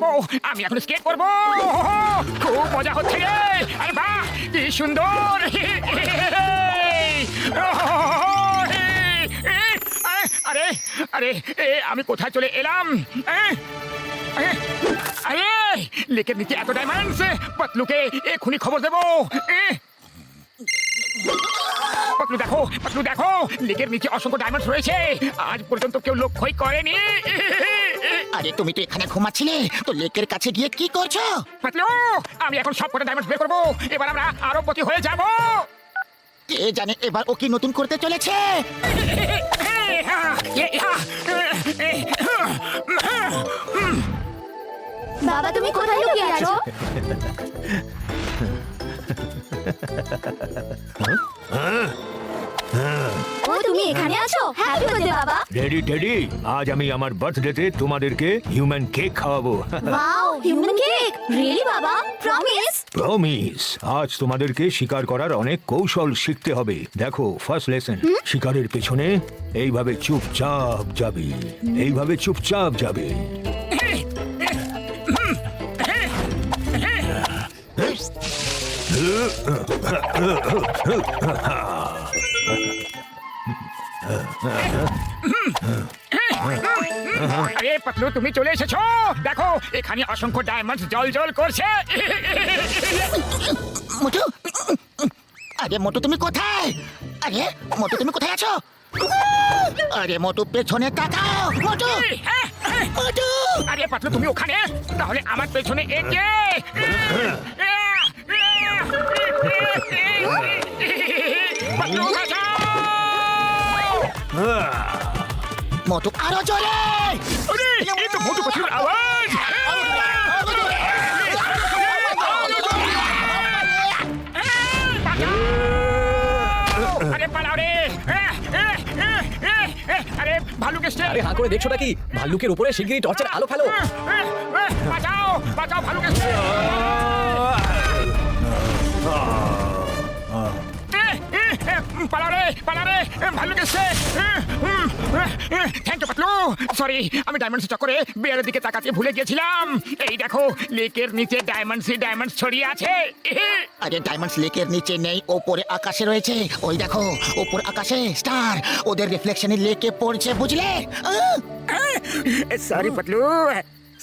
করব, আমি এখন স্কেট করব। খুব মজা হচ্ছে রে। আরে বাহ, কি সুন্দর। আরে আরে আমি কোথায় চলে এলাম? আরে লেকের নিচে এত ডায়মন্ডস। পাতলুকে এক্ষুনি খবর দেবো। পাতলু দেখো, লেকের নিচে অসংখ্য ডায়মন্ডস রয়েছে। আজ পর্যন্ত কেউ লক্ষ্যই করেনি। আরে তুমি তো এখানে ঘুমাচ্ছিলে, তো লেকের কাছে গিয়ে কি করছো? পাতলু, আমি এখন সব কটা ডায়মন্ডস বের করবো। এবার আমরা আরবপতি হয়ে যাব। কে জানে এবার ও কি নতুন করতে চলেছে। বাবা তুমি কোথায় লুকিয়ে আছো? ও তুমি এখানে আছো? হ্যাপি বার্থডে বাবা। রেডি টেডি, আজ আমি আমার বার্থডেতে তোমাদেরকে হিউম্যান কেক খাওয়াবো। Wow, human cake. রিয়েলি বাবা? প্রমিস? প্রমিস। আজ তোমাদেরকে শিকার করার অনেক কৌশল শিখতে হবে। দেখো, ফার্স্ট লেসন, শিকারের পেছনে এইভাবে চুপচাপ যাবে, এইভাবে চুপচাপ যাবে। আরে পাতলু, তুমি চলে এসেছো। দেখো, এখানে অসংখ্য ডায়মন্ডস জল করছে। মোটু, আরে মোটু তুমি কোথায়? আরে মোটু তুমি কোথায় আছো? আরে মোটু পেছনে তাকাও। মোটু, মোটু। আরে পাতলু, তুমি ওখানে? তাহলে আমার পেছনে একে। পাতলু, বাঁচাও! মোটু আরো জোরে। আরে, এই তো মোটু পাতলুর আওয়াজ। আরে পালাও রে। আরে ভালুক এসছে। আরে হাঁ করে দেখছোটা কি? ভাল্লুকের উপরে শিগগিরই টর্চের আলো ফেলো। বাঁচাও, বাঁচাও, ভালুক এসছে। পালা রে, ভালুক এসছে। Thank you Patlu. সরি, আমি ডায়মন্ডস চক্করে বেয়ারের দিকে তাকাতে ভুলে গিয়েছিলাম। এই দেখো, লেকের নিচে ডায়মন্ডস ছড়িয়ে আছে। আরে ডায়মন্ডস লেকের নিচে নেই, ওপরে আকাশে রয়েছে। ওই দেখো, ওপর আকাশে স্টার, ওদের রিফ্লেকশনে লেকে পড়ছে, বুঝলে? সরি পাতলু।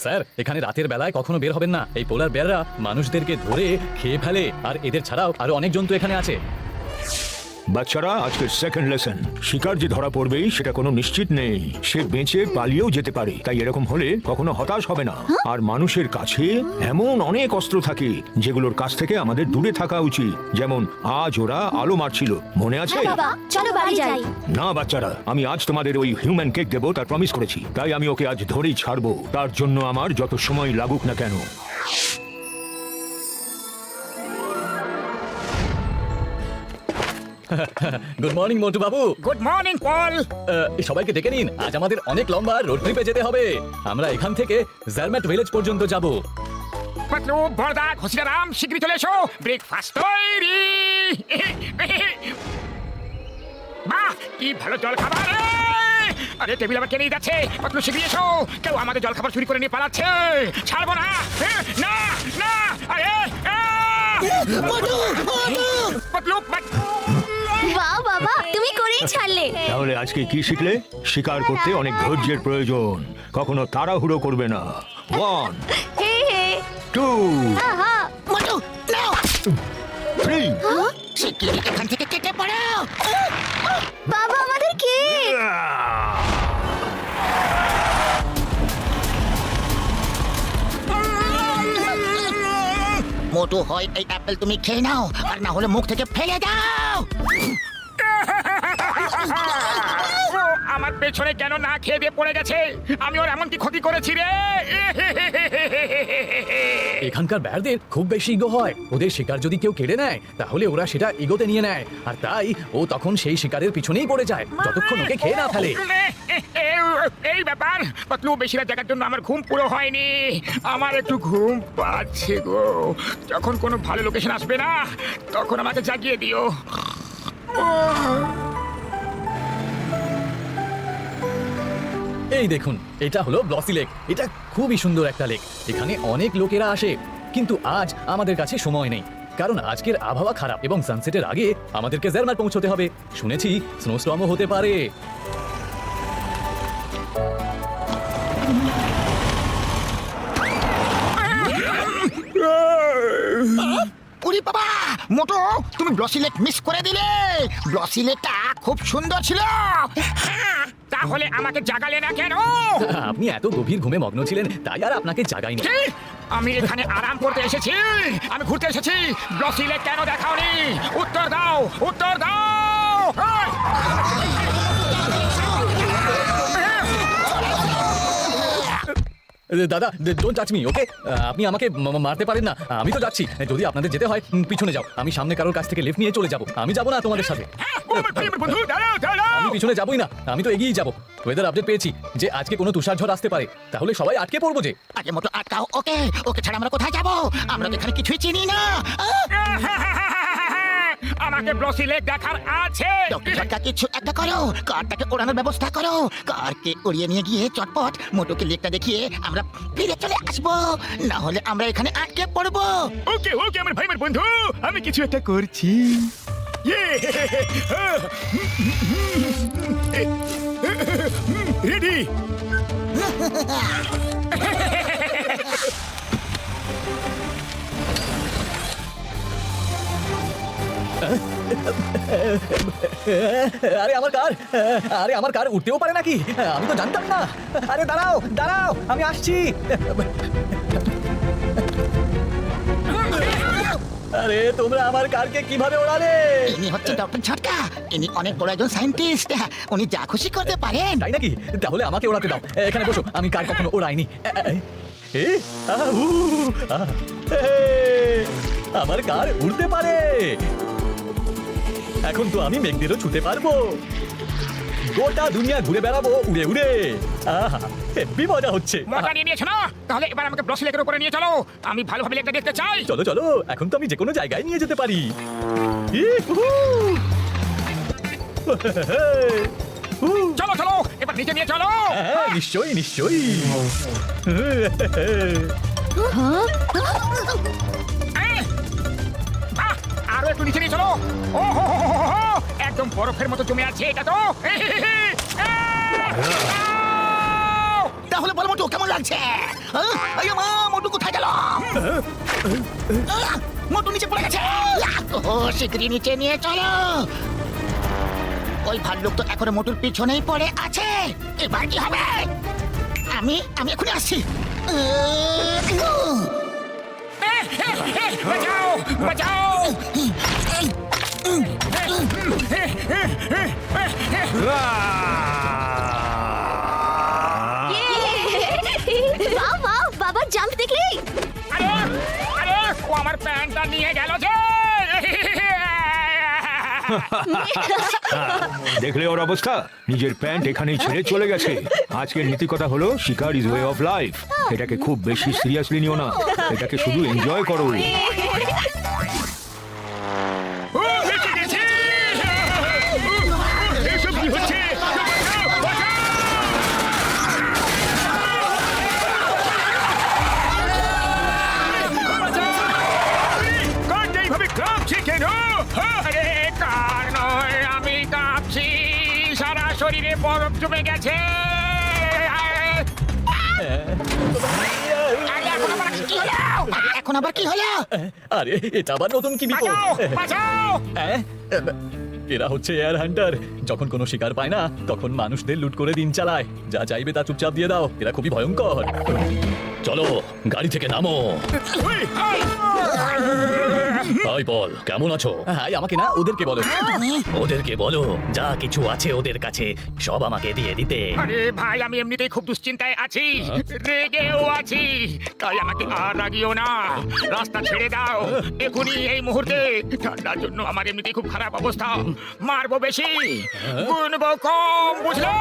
স্যার, এখানে রাতের বেলায় কখনো বের হবেন না। এই পোলার বেয়াররা মানুষদেরকে ধরে খেয়ে ফেলে, আর এদের ছাড়াও আরো অনেক জন্তু এখানে আছে। বাচ্চারা, আজকের সেকেন্ড লেসন, শিকার যে ধরা পড়বেই সেটা কোনো নিশ্চিত নেই। সে বেঁচে পালিয়েও যেতে পারে, তাই এরকম হলে কখনো হতাশ হবে না। আর মানুষের কাছে এমন অনেক অস্ত্র থাকে যেগুলোর কাছ থেকে আমাদের দূরে থাকা উচিত। যেমন আজ ওরা আলো মারছিল, মনে আছে? হ্যাঁ বাবা, চলো বাড়ি যাই। না বাচ্চারা, আমি আজ তোমাদের ওই হিউম্যান কেক দেবো, তার প্রমিস করেছি। তাই আমি ওকে আজ ধরেই ছাড়বো, তার জন্য আমার যত সময় লাগুক না কেন। গুড মর্নিং মোটু বাবু। গুড মর্নিং পল। সবাইকে ডেকে নিন, আজ আমাদের অনেক লম্বা রোড ট্রিপে যেতে হবে। আমরা এখান থেকে জারম্যাট ভিলেজ পর্যন্ত যাব। পাতলু, বড়দা, ঘসিরাম, শীঘ্রই চলে এসো। ব্রেকফাস্ট তৈরি। বাহ, কি ভালো জল খাবার। আরে টেবিল আবার কে নিয়ে যাচ্ছে? পাতলু, শীঘ্রই এসো। কেউ আমাদের জল খাবার চুরি করে নিয়ে পালাচ্ছে। ছাড়বো না। না না, আরে পাতলু। ওয়াও বাবা, তুমি করেই ছাড়লে। তাহলে আজকে কি শিখলে? শিকার করতে অনেক ধৈর্যের প্রয়োজন, কখনো তাড়াহুড়ো করবে না। 1 হে হে 2 আহা। মোটু, নাও। 3 শিগগিরই এখান থেকে কেটে পড়ো। বাবা, আমাদের কেক। মোটু, হয় এই অ্যাপেল তুমি খেয়ে নাও, আর না হলে মুখ থেকে ফেলে দাও। ও আমার পেছনে কেন না খেয়ে দিয়ে পড়ে গেছে? আমি ওর এমন কি ক্ষতি করেছি রে? এখানকার বেয়ারদের খুব বেশি ইগো হয়। ওদের শিকার যদি কেউ কেড়ে নেয় তাহলে ওরা সেটা ইগোতে নিয়ে নেয়, আর তাই ও তখন সেই শিকারের পিছনেই পড়ে যায় যতক্ষণ ওকে খেয়ে না ফেলে। এই ব্যাপার পাতলু, বেশি রাত জাগার জন্য আমার ঘুম পুরো হয়নি। আমার একটু ঘুম পাচ্ছে গো। যখন কোনো ভালো লোকেশন আসবে না, তখন আমাকে জাগিয়ে দিও। এই দেখুন, এটা হলো ব্লসি লেক। এটা খুবই সুন্দর একটা লেক। এখানে অনেক লোকেরা আসে, কিন্তু আজ আমাদের কাছে সময় নেই, কারণ আজকের আবহাওয়া খারাপ এবং সানসেটের আগে আমাদেরকে জেরমার পৌঁছতে হবে। শুনেছি স্নোস্টর্মও হতে পারে। উরি বাবা, মোটো তুমি ব্লসি লেক মিস করে দিলে। ব্লসি লেকটা খুব সুন্দর ছিল। তাহলে আমাকে জাগালে না কেন? আপনি এত গভীর ঘুমে মগ্ন ছিলেন, তাই আর আপনাকে জাগাইনি। কি? আমি এখানে আরাম করতে এসেছি, আমি ঘুরতে এসেছি। ব্লসি লেক কেন দেখাওনি? উত্তর দাও, উত্তর দাও। দাদা, ডোন্ট টাচ মি, ওকে? আপনি আমাকে মারতে পারেন না। আমি তো যাচ্ছি। যদি আপনাদের যেতে হয় পিছনে যাও। আমি সামনে কারোর কাছ থেকে লিফট নিয়ে চলে যাব। আমি যাব না তোমাদের সাথে। ও আমার প্রিয় বন্ধু, দাঁড়াও, দাঁড়াও। আমি পিছনে যাবই না, আমি তো এগিয়েই যাব। ওয়েদার আপডেট পেয়েছি যে আজকে কোনো তুষার ঝড় আসতে পারে, তাহলে সবাই আটকে পড়বো যে। আগে মোটো আটকাও ওকে। ওকে ছাড়া আমরা কোথায় যাব? আমরা তো এখানে কিছুই চিনি না। আমাকে ব্লসি লেক দেখার আছে। ডক্টর ঝটকা কিছু একটা করো, কারটাকে ওড়ানোর ব্যবস্থা করো। কারকে উড়িয়ে নিয়ে গিয়ে চটপট মোটোকে লেকটা দেখিয়ে আমরা ফিরে চলে আসবো, না হলে আমরা এখানে আটকে পড়বো। ওকে ওকে আমার ভাই, আমার বন্ধু, আমি কিছু একটা করছি। রেডি? আরে আমার কার, আরে আমার কার উঠতেও পারে নাকি? আমি তো জানতাম না। আরে দাঁড়াও দাঁড়াও, আমি আসছি। আরে তোমরা আমার কারকে কিভাবে ওড়ালে? ইনি হচ্ছে ডক্টর ঝটকা। ইনি অনেক বড় একজন সায়েন্টিস্ট। উনি যা খুশি করতে পারেন। তাই নাকি? তাহলে আমাকে ওড়াতে দাও। এখানে বসো, আমি কার কখনো ওড়াইনি। আমার কার উড়তে পারে। এখন তো আমি মেঘদেরও ছুতে পারবো। গোটা দুনিয়া ঘুরে বেড়াবো উড়ে উড়ে। আহা, হেব্বি মজা হচ্ছে। মজা নিয়ে নিয়েছো না? তাহলে এবার আমাকে ব্লসি লেকের উপরে নিয়ে চলো। আমি ভালোভাবে লেকটা দেখতে চাই। চলো চলো, এখন তো আমি যে কোনো জায়গায় নিয়ে যেতে পারি। ইহুহু। চলো চলো, এবার নিচে নিয়ে চলো। হ্যাঁ, নিশ্চয়ই নিশ্চয়ই। বাহ, আরো একটু নিচে নিয়ে চলো। ও হো হো হো হো, একদম বরফের মতো জমে আছে এটা তো। তাহলে বলো মোটু কেমন লাগছে? আরে মা, মোটু কোথায় গেল? মোটু নিচে পড়ে গেছে। ও শিগগিরই নিচে নিয়ে চলো। ওই ভাল্লুক তো এখনো মোটুর পিছনেই পড়ে আছে। এবার কি হবে? আমি এখনই আসছি। বাঁচাও বাঁচাও। বাবা, বাবা জাম্প দেখলি? আরে আরে, ও আমার প্যান্টটা নিয়ে গেল যে। দেখলে ওর অবস্থা, নিজের প্যান্ট এখানেই ছেড়ে চলে গেছে। আজকের নীতিকথা হলো শিকার ইজ ওয়ে অফ লাইফ। এটাকে খুব বেশি সিরিয়াসলি নিও না, এটাকে শুধু এনজয় করো। ও, বেঁচে গেছি। এসব কি হচ্ছে? কারটা এইভাবে কাঁপছে কেন? আরে কার নয়, আমি কাঁপছি। সারা শরীরে বরফ জমে গেছে। আরে এখন আবার কি হলো? আরে এটা আবার নতুন কি বিপদ? বাঁচাও বাঁচাও। হ্যাঁ? এরা হচ্ছে এয়ার হান্টার। যখন কোনো শিকার পায় না, তখন মানুষদের লুট করে দিন চালায়। যা চাইবে তা চুপচাপ দিয়ে দাও। এরা খুবই ভয়ঙ্কর। চলো, গাড়ি থেকে নামো। হাই বল, কেমন আছো? হাই, আমাকে না, ওদেরকে বলো। ওদেরকে বলো যা কিছু আছে ওদের কাছে সব আমাকে দিয়ে দিতে। আরে ভাই, আমি এমনিতেই খুব দুশ্চিন্তায় আছি, রেগেও আছি। তাই আমাকে আর রাগিও না, রাস্তা ছেড়ে দাও এখনই, এই মুহূর্তে। ঠান্ডার জন্য আমার এমনিতেই খুব খারাপ অবস্থা। মারবো বেশি, গুনবো কম, বুঝলে?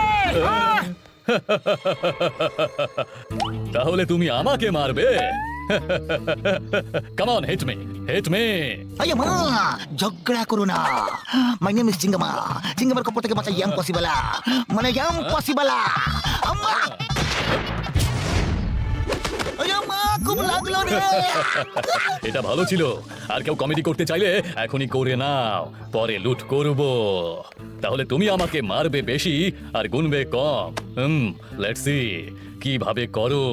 তাহলে তুমি আমাকে মারবে? Come on, hit me, hit me. আরে মা ঝগড়া করো না। My name is চিঙ্গামা। চিঙ্গামার কপর থেকে বাঁচা ইয়াম পসিবল, মানে ইয়াম পসিবল। আম্মা আরে মা খুব লাগলো রে। এটা ভালো ছিল। আর কেউ কমেডি করতে চাইলে এখনই করে নাও, পরে লুট করব। তাহলে তুমি আমাকে মারবে বেশি আর গুনবে কম। লেটস সি কিভাবে করো।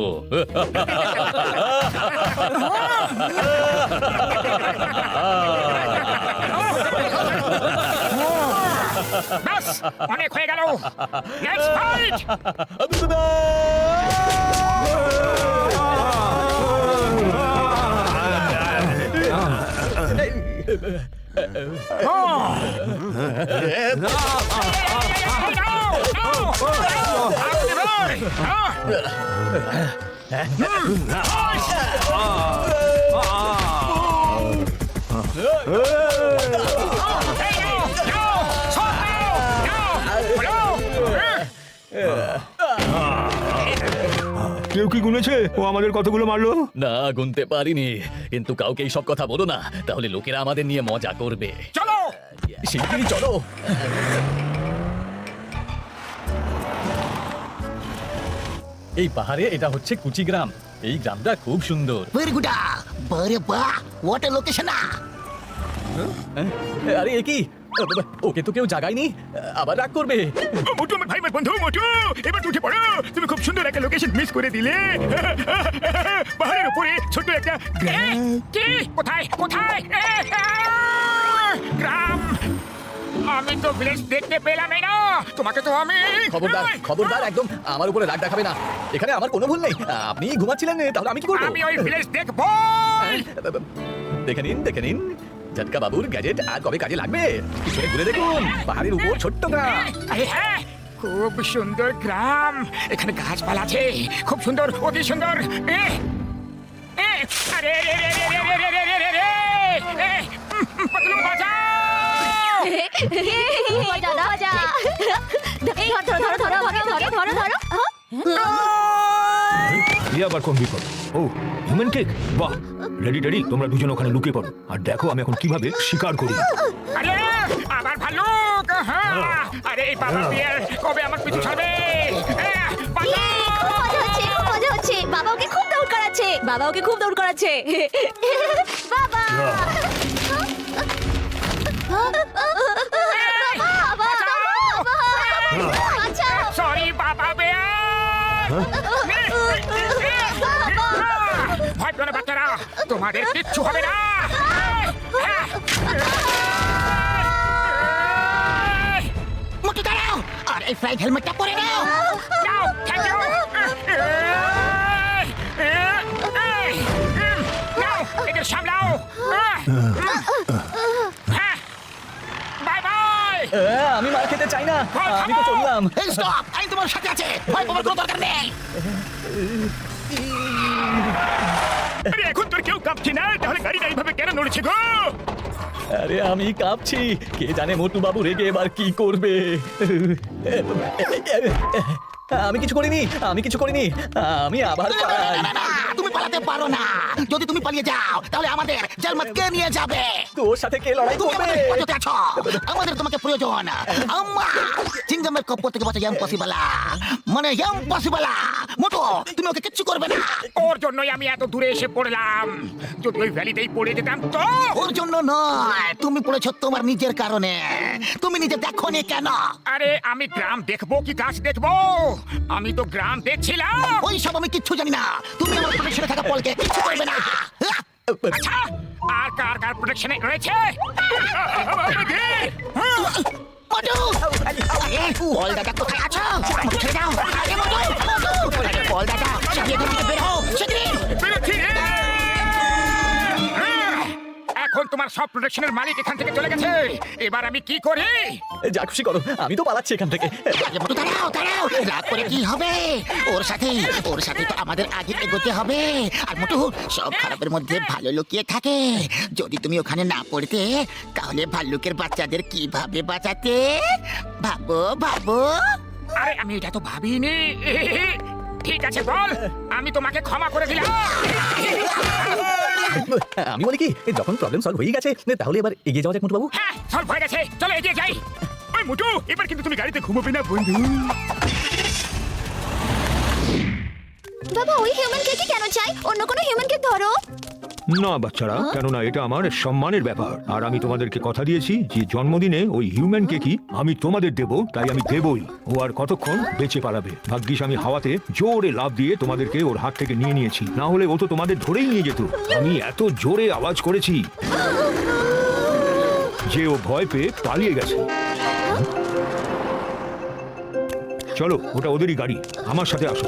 ব্যাস অনেক হয়ে গেল, লেটস ফাইট। কেউ কি গুনেছে ও আমাদের কতগুলো মারলো? না, গুনতে পারিনি, কিন্তু কাউকে এই সব কথা বলো না, তাহলে লোকেরা আমাদের নিয়ে মজা করবে। চলো শিগগিরই চলো। এই পাহাড়ে এটা হচ্ছে কুচি গ্রাম। এই গ্রামটা খুব সুন্দর। Very good. বারে বাহ, হোয়াট এ লোকেশন। আরে এ কি, ওকে তো কেউ জাগায়নি, আবার রাগ করবে। মোটু আমার ভাই, আমার বন্ধু মোটু, এবার উঠে পড়ো। তুমি খুব সুন্দর একটা লোকেশন মিস করে দিলে। পাহাড়ের উপরে ছোট্ট একটা কি, কোথায় কোথায় গ্রাম? আমি তো ভিলেজ দেখতে পেলামই না। তোমাকে তো আমি খবরদার, খবরদার, একদম আমার উপরে রাগ দেখাবে না। এখানে আমার কোনো ভুল নেই। আপনি ঘুমাচ্ছিলেন, তাহলে আমি কি করবো? আমি ওই ভিলেজ দেখবো। দেখে নিন, দেখে নিন, ঝটকা বাবুর গ্যাজেট আর কবে কাজে লাগবে। পিছনে ঘুরে দেখুন, পাহাড়ের উপর ছোট্ট গ্রাম। আরে হ্যাঁ, খুব সুন্দর গ্রাম। এখানে গাছপালা আছে, খুব সুন্দর, অতি সুন্দর। আরে রে রে রে রে রে রে রে রে রে, পাতলু বাঁচাও। দাদা যা এই ধরো ধরো ধরো ধরো ধরো ধরো। এ আবার কোন বিপদ? ও হিউম্যান কেক, বাহ। রেডি রেডি, তোমরা দুজন ওখানে লুকিয়ে পড়ো আর দেখো আমি এখন কিভাবে শিকার করি। আরে আবার ভালুক। আরে এই বাবা বিয়ার কবে আমার পিছু ছাড়বে? খুব মজা হচ্ছে, খুব মজা হচ্ছে। বাবা ওকে খুব দৌড় করাচ্ছে, বাবা ওকে খুব দৌড় করাচ্ছে। বাবা সরি বাবা বিয়ার। ভয় পেও না বাচ্চারা, তোমাদের কিচ্ছু হবে না। মোটু দাঁড়াও, আর এই ফ্লাইট হেলমেটটা পরে নাও। নাও, থ্যাংক ইউ। নাও, এদের সামলাও। Bye bye. আমি মার খেতে চাই না, আমি তো চললাম। এই স্টপ, আমি তোমার সাথে আছে, ভয় পাওয়ার কোনো দরকার নেই। আরে এখন তোর কেউ কাঁপছি না, তাহলে গাড়িটা এইভাবে কেন নড়ছে গো? আরে আমি কাঁপছি, কে জানে মোটু বাবু রেগে এবার কি করবে। আমি কিছু করিনি, আমি কিছু করিনি, আমি আবার পালাই। না, না, তুমি পালাতে পারো না। যদি তুমি পালিয়ে যাও তাহলে আমাদের জালমাত কে নিয়ে যাবে? তোর সাথে কে লড়াই তুমি করবে? আমাদের বাঁচাতে আছো, আমাদের তোমাকে প্রয়োজন। আম্মা চিঙ্গামের কপর থেকে বাঁচা ইম্পসিবল, মানে ইম্পসিবল। মোটু তুমি ওকে কিচ্ছু করবে না। ওর জন্যই আমি এত দূরে এসে পড়লাম। যদি ওই ভ্যালিতেই পড়ে যেতাম তো। ওর জন্য নয়, তুমি পড়েছো তোমার নিজের কারণে। তুমি নিজে দেখোনি কেন? আরে আমি গ্রাম দেখবো কি গাছ দেখবো? আমি তো গ্রাম দেখছিলাম। ওই সব আমি কিচ্ছু জানি না। তুমি আমার প্রোটেকশনে থাকা পলকে কিচ্ছু করবে না। আচ্ছা, আর কার কার প্রোটেকশনে রয়েছে? মোটু আরে বল দাদা কোথায় আছো? মোটু ছেড়ে দাও। আরে মোটু, মোটু আরে বল দাদা শিগগির এখান থেকে বের হও, শিগগির। বেরোচ্ছি। এখন তোমার সব প্রোটেকশনের মালিক এখান থেকে চলে গেছে। এবার আমি কি করি? যা খুশি করো, আমি তো পালাচ্ছি এখান থেকে। আরে মোটু দাঁড়াও, দাঁড়াও। রাগ করে কি হবে? ওর সাথে তো আমাদের আগে এগোতে হবে। আর মোটু, সব খারাপের মধ্যে ভালো লুকিয়ে থাকে। যদি তুমি ওখানে না পড়তে তাহলে ভাল্লুকের বাচ্চাদের কিভাবে বাঁচাতে? ভাবো ভাবো। আরে আমি এটা তো ভাবিনি। ঠিক আছে বল, আমি তোমাকে ক্ষমা করে দিলাম। আমি বলি কি, যখন প্রবলেম সলভ হয়ে গেছে তাহলে এবার এগিয়ে যাওয়া যাক মোটু বাবু। হ্যাঁ সলভ হয়ে গেছে, চলো এগিয়ে যাই। ওই মোটু, এবার কিন্তু তুমি গাড়িতে ঘুমোবে না বন্ধু। বাবা ওই হিউম্যান কেকই কেন চাই? অন্য কোনো হিউম্যান কেক ধরো। না বাচ্চারা, কেননা এটা আমার সম্মানের ব্যাপার। আর আমি তোমাদেরকে কথা দিয়েছি যে জন্মদিনে ওই হিউম্যান কেকই আমি তোমাদের দেব, তাই আমি দেবই। ও আর কতক্ষণ বেঁচে পালাবে? ভাগ্যিস আমি হাওয়াতে জোরে লাফ দিয়ে তোমাদেরকে ওর হাত থেকে নিয়ে নিয়েছি, না হলে ও তো তোমাদের ধরেই নিয়ে যেত। আমি এত জোরে আওয়াজ করেছি যে ও ভয় পেয়ে পালিয়ে গেছে। চলো, ওটা ওদেরই গাড়ি, আমার সাথে আসো।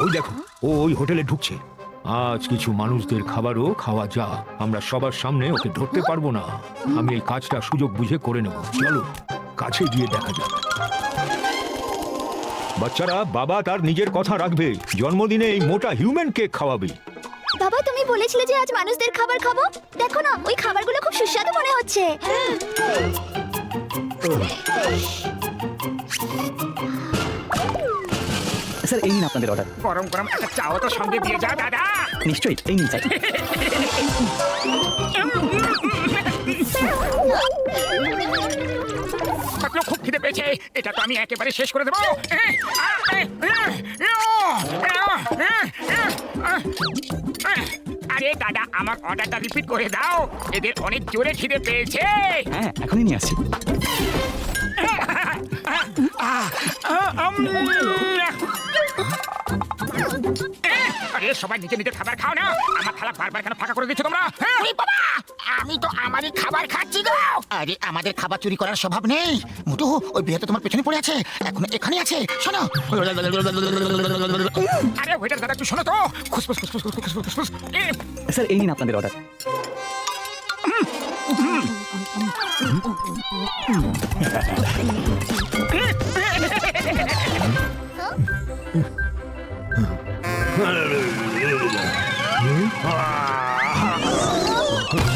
ওই দেখো, ও ওই হোটেলে ঢুকছে। আজ কিছু মানুষদের খাবারও খাওয়া যা, আমরা সবার সামনে ওকে ধরতে পারবো না। আমি এই কাজটা সুযোগ বুঝে করে নেব। চলো কাছে গিয়ে দেখা যাক। বাচ্চারা, বাবা তার নিজের কথা রাখবে, জন্মদিনে এই মোটা হিউম্যান কেক খাওয়াবে। বাবা তুমি বলেছিলে যে আজ মানুষদের খাবার খাবো, দেখো না ওই খাবারগুলো খুব সুস্বাদু মনে হচ্ছে। স্যার এই নিন আপনাদের অর্ডার। গরম গরম একটা চাও তো সঙ্গে দিয়ে যাও দাদা। নিশ্চয়ই, এই নিন স্যার। পাতলু খুব খিদে পেয়েছে, এটা তো আমি একেবারে শেষ করে দেবো। আরে দাদা, আমার অর্ডারটা রিপিট করে দাও, এদের অনেক জোরে খিদে পেয়েছে। হ্যাঁ এখনই নিয়ে আসছি। আরে সবাই নিজে নিজে খাবার খাও না, আমার থালা বারবার কেন ফাঁকা করে দিচ্ছ তোমরা? ওরে বাবা, আমি তো আমারই খাবার খাচ্ছি গো। আরে আমাদের খাবার চুরি করার স্বভাব নেই। মোটু, ওই বিয়ে তো তোমার পেছনে পড়ে আছে, এখন এখানে আছে। শোনো। আরে ওয়েটার দাদা একটু শোনো তো। খুসফুস খুসফুস খুসফুস খুসফুস। স্যার এই নিন আপনাদের অর্ডার।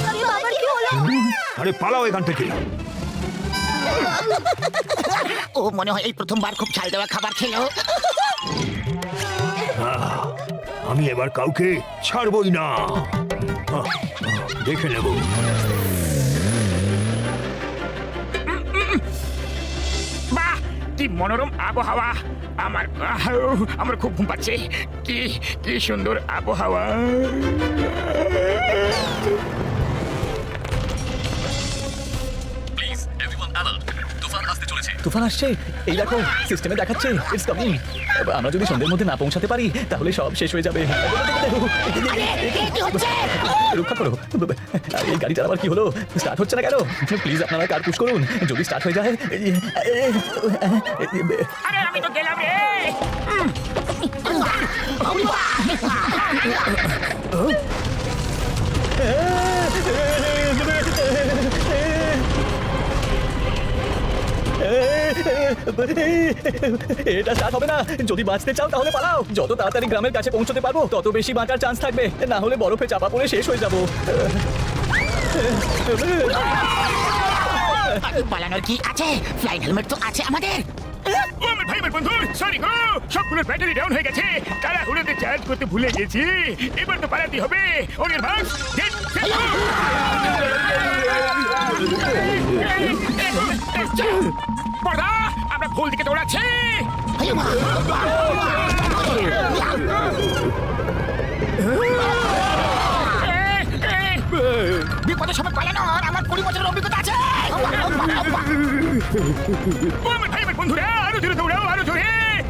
আরে বাবার কি হলো? আরে পালাও এখান থেকে। ও মনে হয় এই প্রথমবার খুব ঝাল দেওয়া খাবার খেলো। আমি এবার কাউকে ছাড়বই না। দেখে নেব। বাহ, কি মনোরম আবহাওয়া। আমার খুব ঘুম পাচ্ছে। কি কি সুন্দর আবহাওয়া। প্লিজ এভরিওয়ান অ্যালার্ট, তুফান আসতে চলেছে। তুফান আসছে, এই দেখো সিস্টেমে দেখাচ্ছে ইটস কামিং। আমরা যদি সন্ধ্যের মধ্যে না পৌঁছাতে পারি তাহলে সব শেষ হয়ে যাবে। রক্ষা করো। আরে এই গাড়িটার আবার কি হলো? স্টার্ট হচ্ছে না কেন? প্লিজ আপনারা কার পুশ করুন, যদি স্টার্ট হয়ে যায়। আরে আমি তো গেলাম রে। এটা স্টার্ট হবে না। যদি বাঁচতে চাও তাহলে পালাও। যত তাড়াতাড়ি গ্রামের কাছে পৌঁছতে পারবো তত বেশি বাঁচার চান্স থাকবে, না হলে বরফে চাপা পড়ে শেষ হয়ে যাবো। পালানোর কি আছে? ফ্লাইট হেলমেট তো আছে আমাদের। ও আমার ভাই, আমার বন্ধু, সরি গো, সবগুলো ব্যাটারি ডাউন হয়ে গেছে। তারা হুড়োতে চার্জ করতে ভুলে গেছি। এবার তো পালাতে হবে। ওদের ভাগ পর্দা, আমরা ভুল দিকে দৌড়াচ্ছি। বিপদের সময় পালানোর আমার 20 বছরের অভিজ্ঞতা আছে। ও আমার ভাই, আমার বন্ধুরা, আরো জোরে দৌড়াও, আরো জোরে।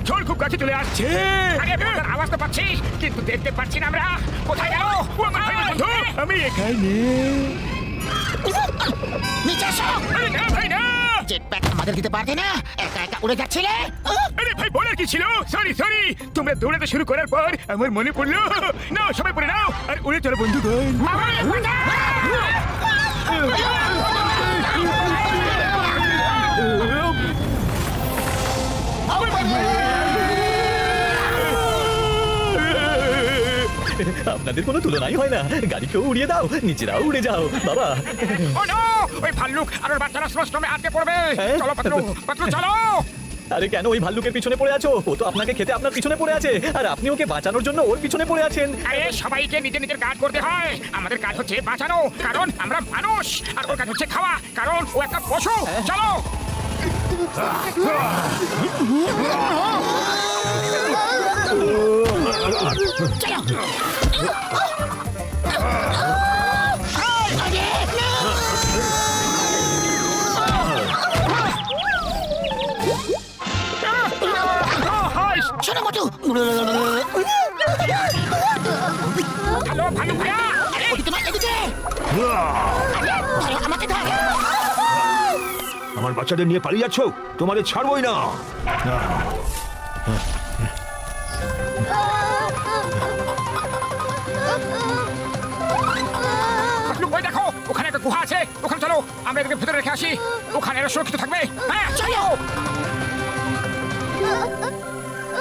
ঝড় খুব কাছে চলে আসছে। আরে পর্দার আওয়াজ তো পাচ্ছি, কিন্তু দেখতে পাচ্ছি না আমরা। কোথায় গেল? ও আমার ভাই, আমার বন্ধু, আমি এখানে। নিচে এসো। আরে না ভাই না। জেট প্যাক আমাদের দিতে পারবে না, একা একা উড়ে যাচ্ছিলে। আরে ভাই, বলার কি ছিল? Sorry sorry. তোমরা দৌড়াতে শুরু করার পর আমার মনে পড়লো। নাও সবাই পড়ে নাও আর উড়ে চলো বন্ধুগণ। আপনাদের কোনো তুলনাই হয় না। গাড়িকেও উড়িয়ে দাও, নিজেরাও উড়ে যাও বাবা। ও নো, ওই ভাল্লুক আর ওর বাচ্চারা স্রোস্টমে আটকে পড়বে। চলো পাতলু, পাতলু চলো। আরে কেন ওই ভাল্লুকের পিছনে পড়ে আছো? ও তো আপনাকে খেতে আপনার পিছনে পড়ে আছে, আর আপনি ওকে বাঁচানোর জন্য ওর পিছনে পড়ে আছেন। আরে সবাইকে নিজের নিজের কাজ করতে হয়। আমাদের কাজ হচ্ছে বাঁচানো, কারণ আমরা মানুষ, আর ওর কাজ হচ্ছে খাওয়া, কারণ ও একটা পশু। চলো। শোনো মোটু, হ্যালো ভালু ভাইয়া। আরে ওটি তোমার এদিকে। ধরো, আমাকে ধর। আমার বাচ্চাদের নিয়ে পালিয়ে যাচ্ছ, তোমাদের ছাড়বই না। ভালু, ওই দেখো ওখানে একটা গুহা আছে, ওখানে চলো আমরা এদেরকে ভেতরে রেখে আসি। ওখানে এরা সুরক্ষিত থাকবে। হ্যাঁ চলো।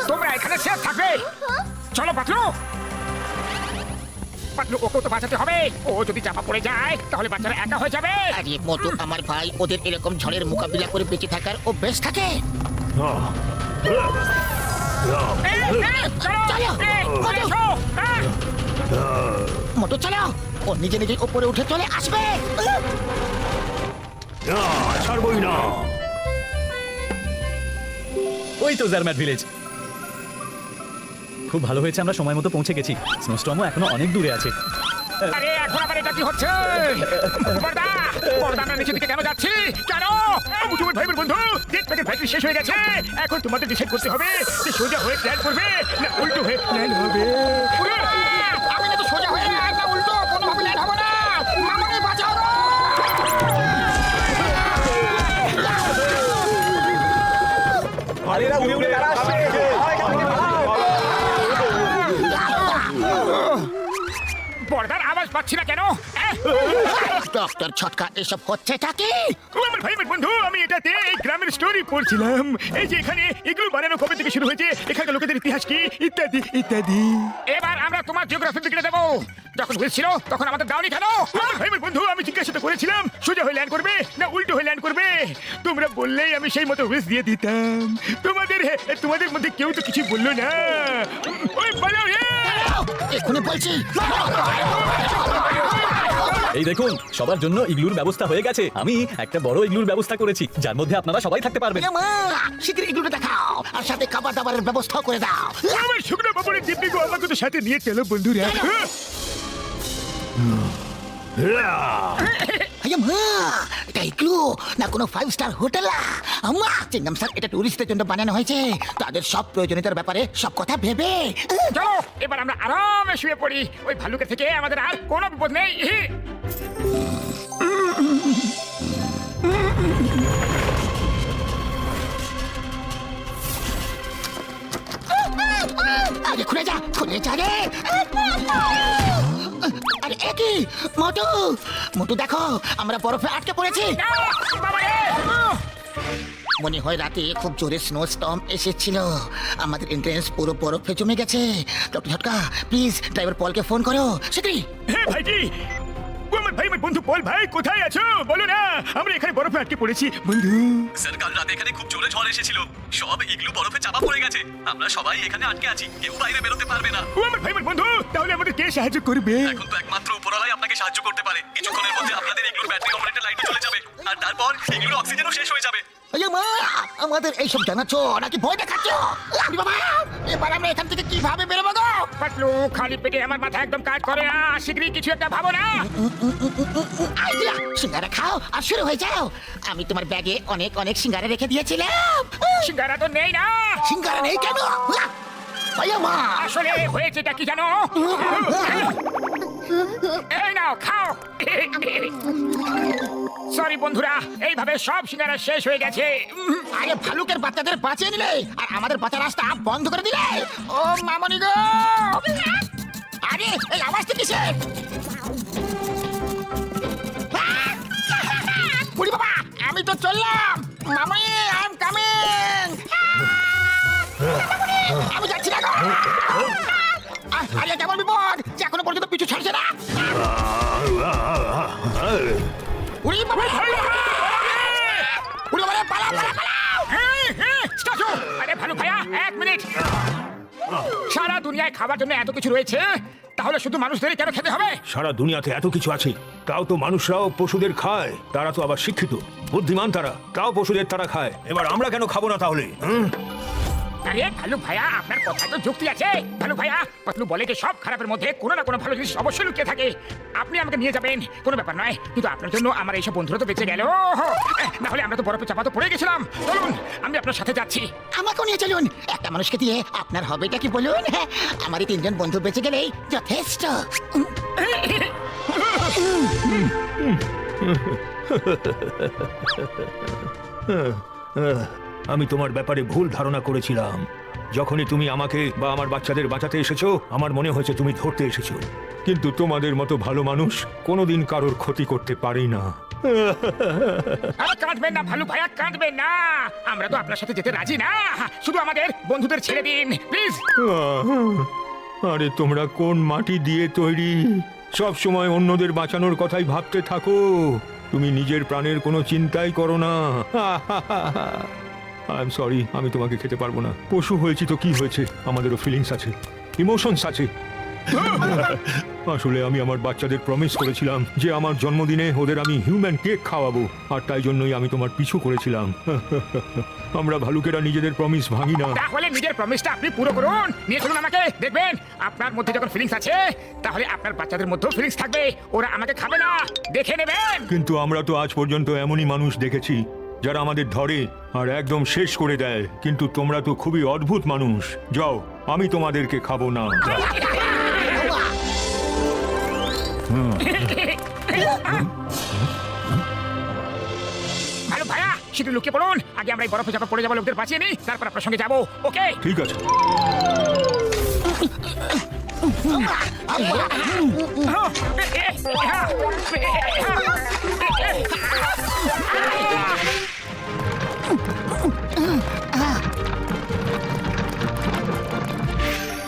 তোমরা এখানে সেফ থাকবে। চলো পাতলু। পাতলু, ওকেও তো বাঁচাতে হবে। ও যদি চাপা পড়ে যায় তাহলে বাচ্চারা একা হয়ে যাবে। আরে মোটু আমার ভাই, ওদের এরকম ঝড়ের মোকাবিলা করে বেঁচে থাকার অভ্যেস থাকে। চলো চলো। এসো। হ্যাঁ। মোটু চলো, ও নিজে নিজে উপরে উঠে চলে আসবে। ছাড়বই না। ওই তো জারম্যাট ভিলেজ। খুব ভালো হয়েছে আমরা সময় মতো পৌঁছে গেছি। স্নোস্টর্মও এখনো অনেক দূরে আছে। আরে এখন আবার এটা কি হচ্ছে? পর্দা পর্দা, আমরা নিচের দিকে কেন যাচ্ছি? কেন? মুটুর ভাই বন্ধু, জেট প্যাকের ব্যাটারি শেষ হয়ে গেছে। এখন তোমাদের ডিসাইড করতে হবে যে সোজা হয়ে প্ল্যান করবে না উল্টো হয়ে প্ল্যান হবে। আমি না তো সোজা হয়ে না উল্টো কোনোভাবে প্ল্যান হবে না। মামাকে বাঁচাও। আরে এরা উড়ে উড়ে কারা আসছে? পর্দার আওয়াজ পাচ্ছি না কেন? ডক্টর ছটকা, এসব হচ্ছেটা কি? আমার ভাই বন্ধু, আমি এটাতে এই গ্রামের স্টোরি পড়ছিলাম। এই যে এখানে এগুলো বানানো কবে থেকে শুরু হয়েছে, এখানকার লোকেদের ইতিহাস কি, ইত্যাদি ইত্যাদি। এবার আমরা তোমার জিওগ্রাফি দিকে দেবো। যখন হয়েছিল তখন আমাদের দাওনি কেন? আমার ভাই বন্ধু, আমি জিজ্ঞাসা করেছিলাম সোজা হয়ে ল্যান্ড করবে না উল্টো হয়ে ল্যান্ড করবে। তোমরা বললেই আমি সেই মতো হুইস দিয়ে দিতাম। তোমাদের মধ্যে কেউ তো কিছু বললো না। ওই বলো এক্ষুনি বলছি। এই দেখুন, সবার জন্য ইগলুর ব্যবস্থা হয়ে গেছে। আমি একটা বড় ইগলুর ব্যবস্থা করেছি, যার মধ্যে আপনারা সবাই থাকতে পারবেন। এ মা, শীঘ্রই এগুলো দেখাও, আর সাথে খাবার দাবারের ব্যবস্থাও করে দাও। আমার শুকনো বাবুরের দিব্যিগো আমাকে তো সাথে নিয়ে চলো বন্ধুরা। আরে মা, এটা ইগলু না কোনো 5 স্টার হোটেল? আমা চিংগাম স্যার, এটা টুরিস্টদের জন্য বানানো হয়েছে, তাদের সব প্রয়োজনীয়তার ব্যাপারে সব কথা ভেবে। চলো এবার আমরা আরামে শুয়ে পড়ি। ওই ভালুকের থেকে আমাদের আর কোনো বিপদ নেই। আরে খুলে যা, খুলে যা রে। আরে একই মোটু, মোটু দেখো আমরা বরফে আটকে পড়েছি। মনে হয় রাতে খুব জোরে স্নো স্টর্ম এসেছিল, আমাদের এন্ট্রেন্স পুরো বরফে জমে গেছে। ডক্টর ঝটকা, প্লিজ ড্রাইভার পলকে ফোন করো শীঘ্রই। হ্যাঁ ভাইজি, আমার ভাই আমার বন্ধু পল ভাই কোথায় আছো বলো না? আমরা এখানে বরফে আটকে পড়েছি বন্ধু। স্যার, কাল রাতে এখানে খুব জোরে ঝড় এসেছিল, সব ইগলু বরফে চাপা পড়ে গেছে। আমরা সবাই এখানে আটকে আছি, কেউ বাইরে বেরোতে পারবে না। আমার ভাই আমার বন্ধু, তাহলে আমাদের কে সাহায্য করবে? এখন তো একমাত্র উপরওয়ালাই আপনাকে সাহায্য করতে পারে। কিছুক্ষণের মধ্যে আপনাদের ইগলুর ব্যাটারি অপারেটর লাইটও চলে যাবে, আর তারপর ইগলুর অক্সিজেনও শেষ হয়ে যাবে। আরে মা, আমাদের এইসব জানাচ্ছ নাকি ভয় দেখাচ্ছ? আরে বাবা, এবার আমরা এখান থেকে কিভাবে বেরোবো গো? পাতলু, খালি পেটে আমার মাথা একদম কাজ করে না। শীঘ্রই কিছু একটা ভাবো না। আইডিয়া, সিঙ্গারা খাও আর শুরু হয়ে যাও। আমি তোমার ব্যাগে অনেক অনেক সিঙ্গারা রেখে দিয়েছিলাম। সিঙ্গারা তো নেই না। সিঙ্গারা নেই কেন? আরে মা, আসলে হয়েছেটা কি জানো? এই নাও খাও। সরি বন্ধুরা, এইভাবে সব সিঙ্গারা শেষ হয়ে গেছে। আরে ভালুকের বাচ্চাদের বাঁচিয়ে নিলে আর আমাদের বাঁচার রাস্তা বন্ধ করে দিলে। ও মামনি গো, আরে এই আওয়াজটা কিসের? বুড়ি বাবা, আমি তো চললাম। মামনি, আই এম কামিং। আমি যাচ্ছি না গো। আরে কেমন বিপদ যে এখনো পর্যন্ত পিছু ছাড়ছে না। উড়ি বাবা, উড়ি বাবা, পালা পালা পালা। স্টার্ট দুনিয়ায় খাবার জন্য এত কিছু রয়েছে, তাহলে শুধু মানুষদেরই কেন খেতে হবে? সারা দুনিয়াতে এত কিছু আছে, তাও তো মানুষরাও পশুদের খায়। তারা তো আবার শিক্ষিত, বুদ্ধিমান, তারা তাও পশুদের তারা খায়। এবার আমরা কেন খাবো না তাহলে? আরে ভালু ভাইয়া, আপনার কথায় তো যুক্তি আছে। ভালু ভাইয়া, পাতলু বলে যে সব খারাপের মধ্যে কোনো না কোনো ভালো জিনিস অবশ্যই লুকিয়ে থাকে। আপনি আমাকে নিয়ে যাবেন, কোনো ব্যাপার নয়, কিন্তু আপনার জন্য আমার এইসব বন্ধুরা তো বেঁচে গেল। না হলে আমরা তো বরফে চাপা তো পড়ে গেছিলাম। চলুন, আমি আপনার সাথে যাচ্ছি। আমাকেও নিয়ে চলুন। একটা মানুষকে দিয়ে আপনার হবেটা কি বলুন? আমার এই 3 জন বন্ধু বেঁচে গেলেই যথেষ্ট। আমি তোমার ব্যাপারে ভুল ধারণা করেছিলাম। যখনই তুমি আমাকে বা আমার বাচ্চাদের বাঁচাতে এসেছো, আমার মনে হয়েছে তুমি ধরতে এসেছো। কিন্তু তোমাদের মতো ভালো মানুষ কোনোদিন কারোর ক্ষতি করতে পারে না। আরে কাঁদবেন না ভালু ভাইয়া, কাঁদবেন না। আমরা তো আপনার সাথে যেতে রাজি না। শুধু আমাদের বন্ধুদের ছেড়ে দিন প্লিজ। আরে তোমরা কোন মাটি দিয়ে তৈরি? সব সময় অন্যদের বাঁচানোর কথাই ভাবতে থাকো, তুমি নিজের প্রাণের কোনো চিন্তাই করো না। আই এম সরি, আমি তোমাকে খেতে পারবো না। পশু হয়েছি তো কি হয়েছে, আমাদেরও ফিলিংস আছে, ইমোশনস আছে। আসলে আমি আমার বাচ্চাদের প্রমিস করেছিলাম যে আমার জন্মদিনে ওদের আমি হিউম্যান কেক খাওয়াবো, আর তাই জন্যই আমি তোমার পিছু করেছিলাম। আমরা ভালুকেরা নিজেদের প্রমিস ভাঙি না। তাহলে নিজের প্রমিসটা আপনি পুরো করুন, নিয়ে চলুন আমাকে। দেখবেন আপনার মধ্যে যখন ফিলিংস আছে, তাহলে আপনার বাচ্চাদের মধ্যেও ফিলিংস থাকবে। ওরা আমাকে খাবে না, দেখে নেবেন। কিন্তু আমরা তো আজ পর্যন্ত এমনই মানুষ দেখেছি যারা আমাদের ধরে আর একদম শেষ করে দেয়। কিন্তু তোমরা তো খুবই অদ্ভুত মানুষ। যাও, আমি তোমাদেরকে খাবো না। ভালো ভাইয়া, শুধু লুকিয়ে পড়ুন। আগে আমরা এই বরফে চাপা পড়ে যাবো, লোকদের বাঁচিয়ে নিই, তারপর আপনার সঙ্গে যাবো। ওকে? ঠিক আছে।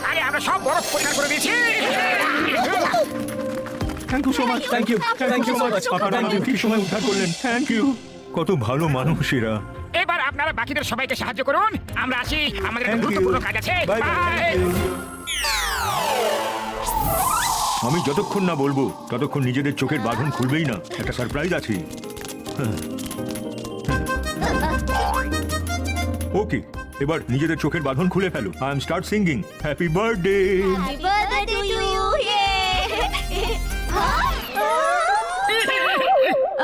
আরে আমরা সব বরফ পরিষ্কার করে দিয়েছি। Thank you so much. Thank you so much. আপনারা আমাদের ঠিক সময় উদ্ধার করলেন। Thank you. কত ভালো মানুষ এরা। এবার আপনারা বাকিদের সবাইকে সাহায্য করুন। আমরা আসি, আমাদের একটা Thank you. গুরুত্বপূর্ণ কাজ আছে। Bye bye. Bye. আমি যতক্ষণ না বলবো ততক্ষণ নিজেদের চোখের বাঁধন খুলবেই না। একটা সারপ্রাইজ আছে। ওকে, এবার নিজেদের চোখের বাঁধন খুলে ফেলো। I am start singing happy birthday. Happy birthday to you.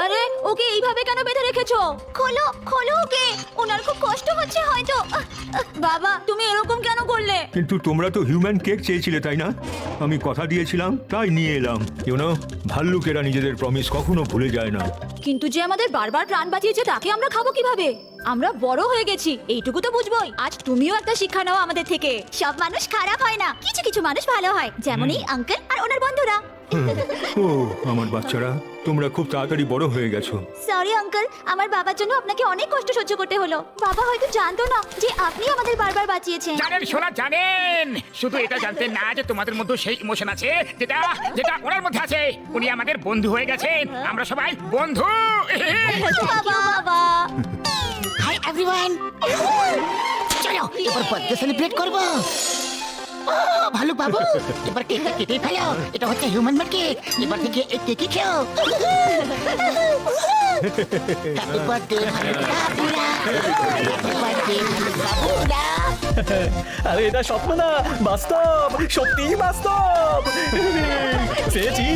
আরে ওকে এইভাবে কেন বেঁধে রেখেছো? খোলো খোলো ওকে, ওনার খুব কষ্ট হচ্ছে হয়তো। বাবা, তুমি এরকম কেন করলে? কিন্তু তোমরা তো হিউম্যান কেক চেয়েছিলে, তাই না? আমি কথা দিয়েছিলাম, তাই নিয়ে এলাম। ইউনো, ভাল্লুকেরা নিজেদের প্রমিস কখনো ভুলে যায় না। কিন্তু যে আমাদের বারবার প্রাণ বাঁচিয়েছে তাকে আমরা খাবো কিভাবে? আমরা বড় হয়ে গেছি, এইটুকু তো বুঝবোই। আজ তুমিও একটা শিক্ষা নাও আমাদের থেকে। সব মানুষ খারাপ হয় না, কিছু কিছু মানুষ ভালো হয়, যেমন এই আঙ্কেল আর ওনার বন্ধুরা। ও আমার বাচ্চারা, তোমরা খুব তাড়াতাড়ি বড় হয়ে গেছো। সরি আঙ্কেল, আমার বাবার জন্য আপনাকে অনেক কষ্ট সহ্য করতে হলো। বাবা হয়তো জানতো না যে আপনি আমাদের বারবার বাঁচিয়েছেন। জানেন সোনা, জানেন, শুধু এটা জানতেন না যে তোমাদের মধ্যে সেই ইমোশন আছে যেটা যেটা ওনার মধ্যে আছে। উনি আমাদের বন্ধু হয়ে গেছেন, আমরা সবাই বন্ধু। বাবা বাবা। হাই এভরিওয়ান, চলো এবার বার্থডে সেলিব্রেট করব। ও ভালো বাবু, এবার কেকটা কেটে ফেলো। এটা হচ্ছে হিউম্যান মেড কেক। এবার থেকে এই কেকই খেও। হ্যাপি বার্থডে ভালো বাবুরা, হ্যাপি বার্থডে ভালো বাবুরা। আরে এটা স্বপ্ন না, বাস্তব, সত্যি বাস্তব। পেয়েছি।